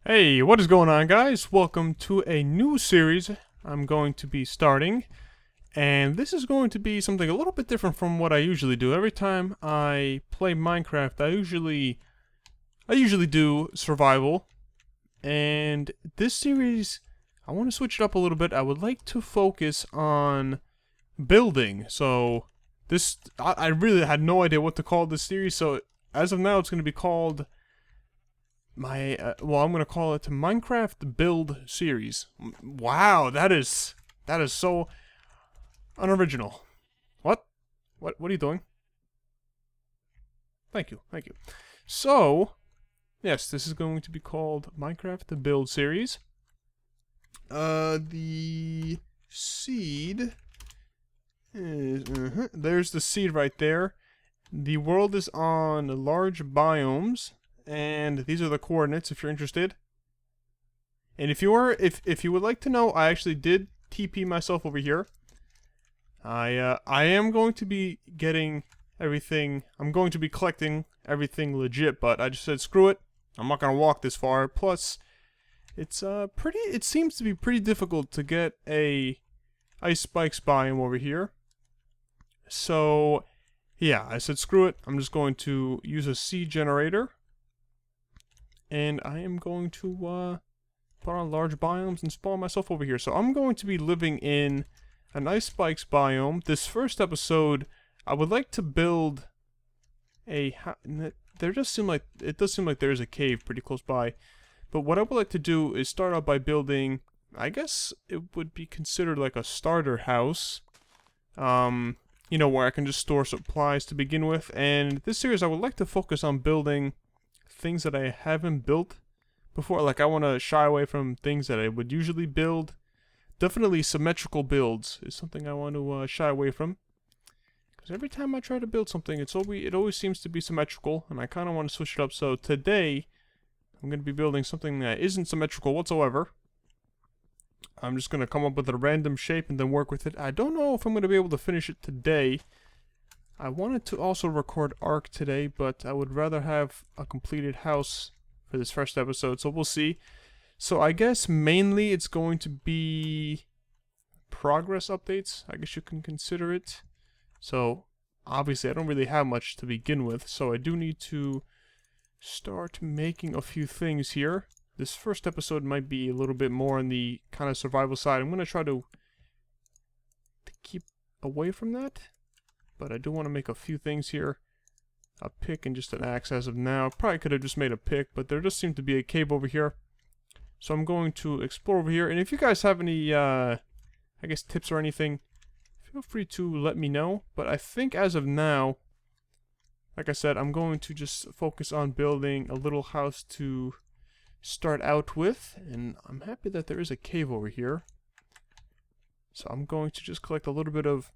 Hey, what is going on, guys? Welcome to a new series I'm going to be starting. And this is going to be something a little bit different from what I usually do. Every time I play Minecraft, I usually do survival. And this series, I want to switch it up a little bit. I would like to focus on building. So I really had no idea what to call this series. So as of now, it's going to be called I'm gonna call it Minecraft Build Series. Wow, that is so unoriginal. What? What are you doing? Thank you, thank you. So, yes, this is going to be called Minecraft the Build Series. The seed is there's the seed right there. The world is on large biomes. And these are the coordinates if you're interested. And if you would like to know, I actually did TP myself over here. I am going to be getting everything. I'm going to be collecting everything legit, but I just said screw it. I'm not gonna walk this far. Plus, it's It seems to be pretty difficult to get a ice spikes biome over here. So, yeah, I said screw it. I'm just going to use a seed generator. And I am going to put on large biomes and spawn myself over here. So I'm going to be living in an ice spikes biome. This first episode, I would like to build a. It does seem like there's a cave pretty close by. But what I would like to do is start out by building. I guess it would be considered like a starter house. Where I can just store supplies to begin with. And this series, I would like to focus on building things that I haven't built before. Like, I want to shy away from things that I would usually build. Definitely symmetrical builds is something I want to shy away from. Because every time I try to build something, it always seems to be symmetrical, and I kind of want to switch it up. So today, I'm going to be building something that isn't symmetrical whatsoever. I'm just going to come up with a random shape and then work with it. I don't know if I'm going to be able to finish it today. I wanted to also record Ark today, but I would rather have a completed house for this first episode, so we'll see. So I guess mainly it's going to be progress updates, I guess you can consider it. So obviously I don't really have much to begin with, so I do need to start making a few things here. This first episode might be a little bit more on the kind of survival side. I'm going to try to keep away from that. But I do want to make a few things here. A pick and just an axe as of now. Probably could have just made a pick, but there does seem to be a cave over here. So I'm going to explore over here. And if you guys have any, I guess, tips or anything, feel free to let me know. But I think as of now, like I said, I'm going to just focus on building a little house to start out with. And I'm happy that there is a cave over here. So I'm going to just collect a little bit of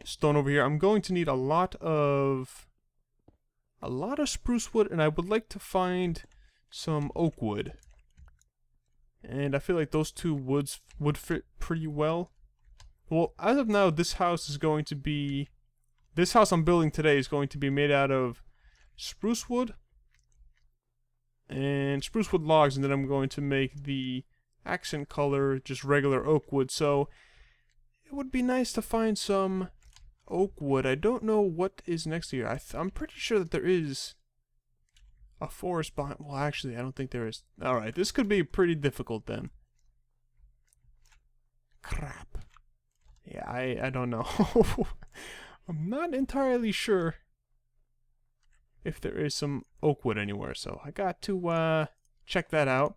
stone over here. I'm going to need a lot of spruce wood, and I would like to find some oak wood. And I feel like those two woods would fit pretty well. Well, as of now, this house I'm building today is going to be made out of spruce wood and spruce wood logs, and then I'm going to make the accent color just regular oak wood. So it would be nice to find some oak wood. I don't know what is next here. I'm pretty sure that there is a forest behind. Well, actually, I don't think there is. Alright, this could be pretty difficult then. Crap. Yeah, I don't know. I'm not entirely sure if there is some oak wood anywhere, so I got to check that out.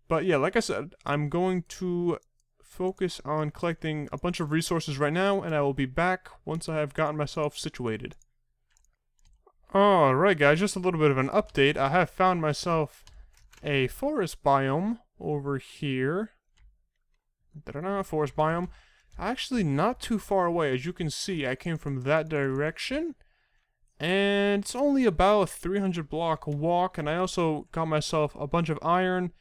But yeah, like I said, I'm going to focus on collecting a bunch of resources right now, and I will be back once I have gotten myself situated. Alright guys, just a little bit of an update. I have found myself a forest biome over here. Forest biome. Actually not too far away. As you can see, I came from that direction. And it's only about a 300 block walk, and I also got myself a bunch of iron,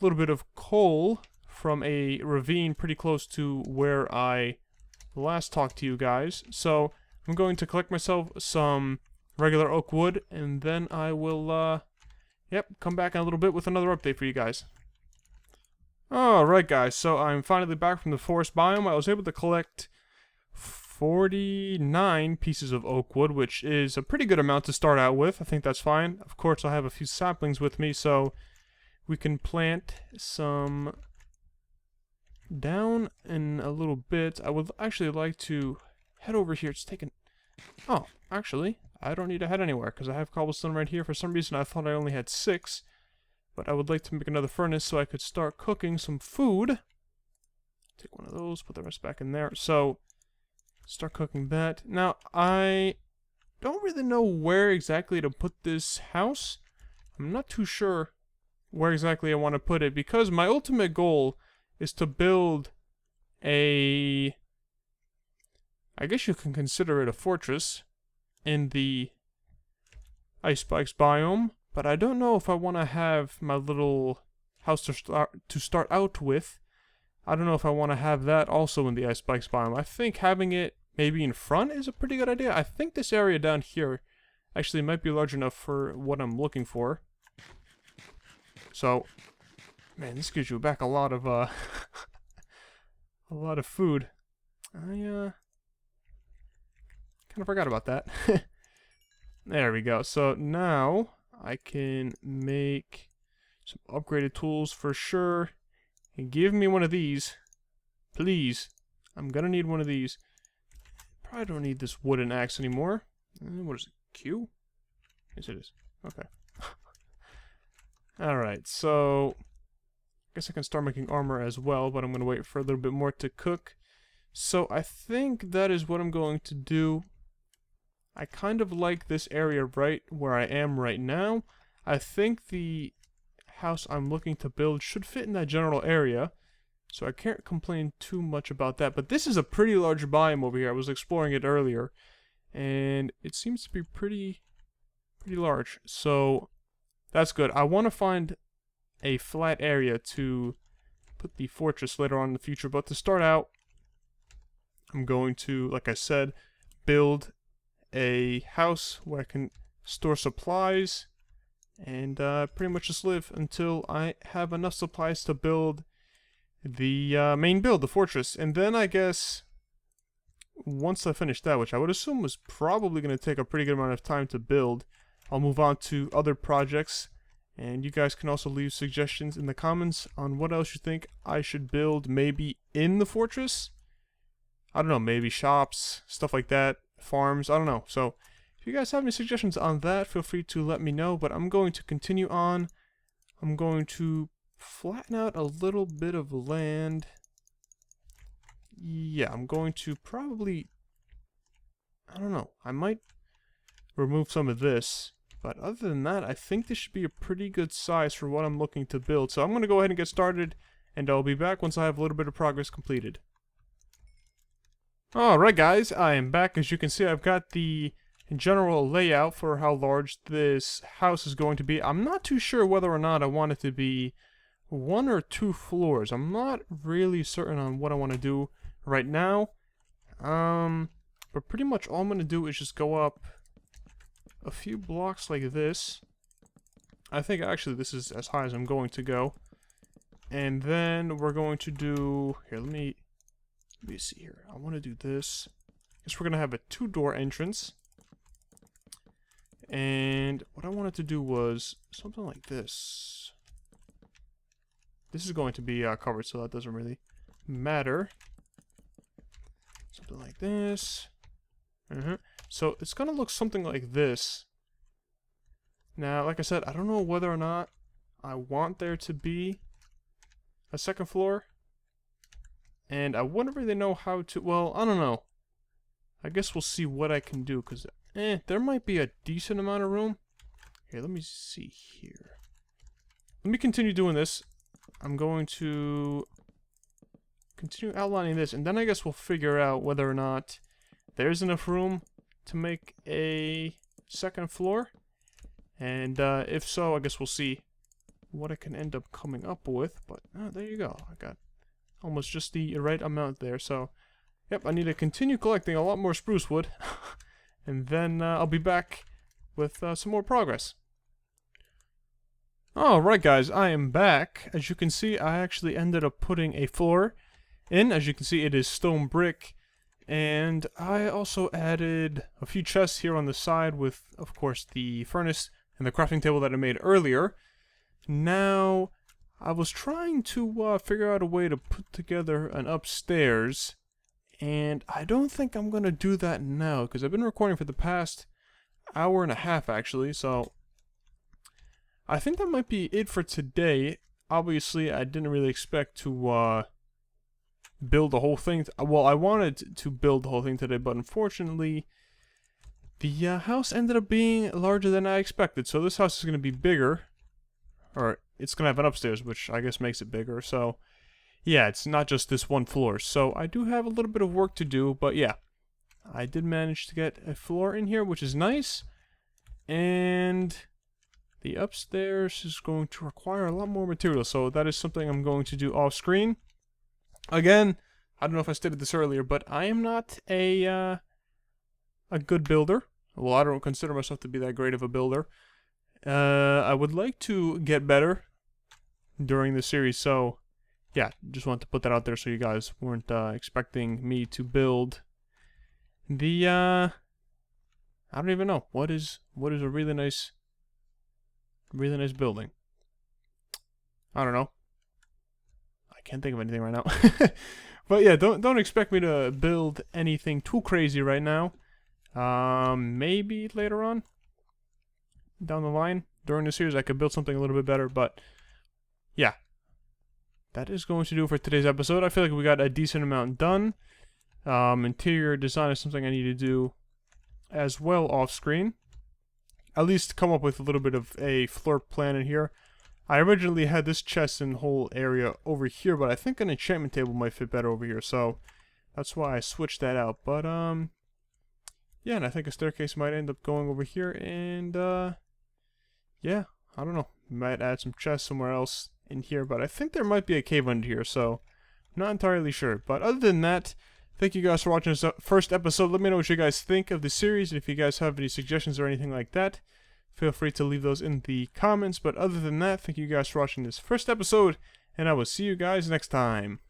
a little bit of coal from a ravine pretty close to where I last talked to you guys. So I'm going to collect myself some regular oak wood, and then I will yep, come back in a little bit with another update for you guys. Alright guys, so I'm finally back from the forest biome. I was able to collect 49 pieces of oak wood, which is a pretty good amount to start out with. I think that's fine. Of course, I have a few saplings with me, so we can plant some down in a little bit. I would actually like to head over here. It's taken... Oh, actually, I don't need to head anywhere, because I have cobblestone right here. For some reason, I thought I only had 6. But I would like to make another furnace so I could start cooking some food. Take one of those, put the rest back in there. So, start cooking that. Now, I don't really know where exactly to put this house. I'm not too sure where exactly I want to put it, because my ultimate goal is to build a... I guess you can consider it a fortress in the Ice Spikes biome. But I don't know if I want to have my little house to start out with. I don't know if I want to have that also in the Ice Spikes biome. I think having it maybe in front is a pretty good idea. I think this area down here actually might be large enough for what I'm looking for. So, man, this gives you back a lot of a lot of food. I kind of forgot about that. There we go. So now I can make some upgraded tools for sure. And give me one of these. Please. I'm gonna need one of these. Probably don't need this wooden axe anymore. What is it? Q? Yes, it is. Okay. Alright, so... I guess I can start making armor as well, but I'm gonna wait for a little bit more to cook. So I think that is what I'm going to do. I kind of like this area right where I am right now. I think the house I'm looking to build should fit in that general area, so I can't complain too much about that. But this is a pretty large biome over here. I was exploring it earlier, and it seems to be pretty large, so that's good. I want to find a flat area to put the fortress later on in the future, but to start out, I'm going to, like I said, build a house where I can store supplies and pretty much just live until I have enough supplies to build the main build, the fortress. And then I guess once I finish that, which I would assume was probably going to take a pretty good amount of time to build, I'll move on to other projects. And you guys can also leave suggestions in the comments on what else you think I should build maybe in the fortress. I don't know, maybe shops, stuff like that. Farms, I don't know. So if you guys have any suggestions on that, feel free to let me know. But I'm going to continue on. I'm going to flatten out a little bit of land. Yeah, I'm going to probably, I don't know, I might remove some of this. But other than that, I think this should be a pretty good size for what I'm looking to build. So I'm going to go ahead and get started, and I'll be back once I have a little bit of progress completed. Alright guys, I am back. As you can see, I've got the general layout for how large this house is going to be. I'm not too sure whether or not I want it to be 1 or 2 floors. I'm not really certain on what I want to do right now. But pretty much all I'm going to do is just go up a few blocks like this. I think actually this is as high as I'm going to go. And then we're going to do... Here, let me see here. I want to do this. I guess we're going to have a 2-door entrance. And what I wanted to do was something like this. This is going to be covered, so that doesn't really matter. Something like this. So it's going to look something like this. Now, like I said, I don't know whether or not I want there to be a second floor. And I wouldn't really know how to... Well, I don't know. I guess we'll see what I can do, because there might be a decent amount of room. Here, let me see here. Let me continue doing this. I'm going to continue outlining this, and then I guess we'll figure out whether or not there's enough room to make a second floor. And if so, I guess we'll see what I can end up coming up with. But there you go. I got almost just the right amount there. So, yep, I need to continue collecting a lot more spruce wood. And then I'll be back with some more progress. Alright guys, I am back. As you can see, I actually ended up putting a floor in. As you can see, it is stone brick. And I also added a few chests here on the side with, of course, the furnace and the crafting table that I made earlier. Now, I was trying to figure out a way to put together an upstairs. And I don't think I'm going to do that now, because I've been recording for the past hour and a half, actually, so I think that might be it for today. Obviously, I didn't really expect to build the whole thing. Well, I wanted to build the whole thing today, but unfortunately, the house ended up being larger than I expected. So this house is going to be bigger. Or, it's going to have an upstairs, which I guess makes it bigger. So, yeah, it's not just this one floor. So, I do have a little bit of work to do, but yeah. I did manage to get a floor in here, which is nice. And the upstairs is going to require a lot more material, so that is something I'm going to do off screen. Again, I don't know if I stated this earlier, but I am not a good builder. Well, I don't consider myself to be that great of a builder. I would like to get better during the series, so yeah, just wanted to put that out there so you guys weren't expecting me to build the I don't even know what is a really nice building. I don't know. I can't think of anything right now. But yeah, don't expect me to build anything too crazy right now. Maybe later on down the line during the series I could build something a little bit better, but yeah. That is going to do it for today's episode. I feel like we got a decent amount done. Interior design is something I need to do as well off screen. At least come up with a little bit of a floor plan in here. I originally had this chest and whole area over here, but I think an enchantment table might fit better over here, so that's why I switched that out. But yeah, and I think a staircase might end up going over here, and yeah, I don't know. Might add some chests somewhere else in here, but I think there might be a cave under here, so I'm not entirely sure. But other than that, thank you guys for watching this first episode. Let me know what you guys think of the series, and if you guys have any suggestions or anything like that, feel free to leave those in the comments. But other than that, thank you guys for watching this first episode, and I will see you guys next time.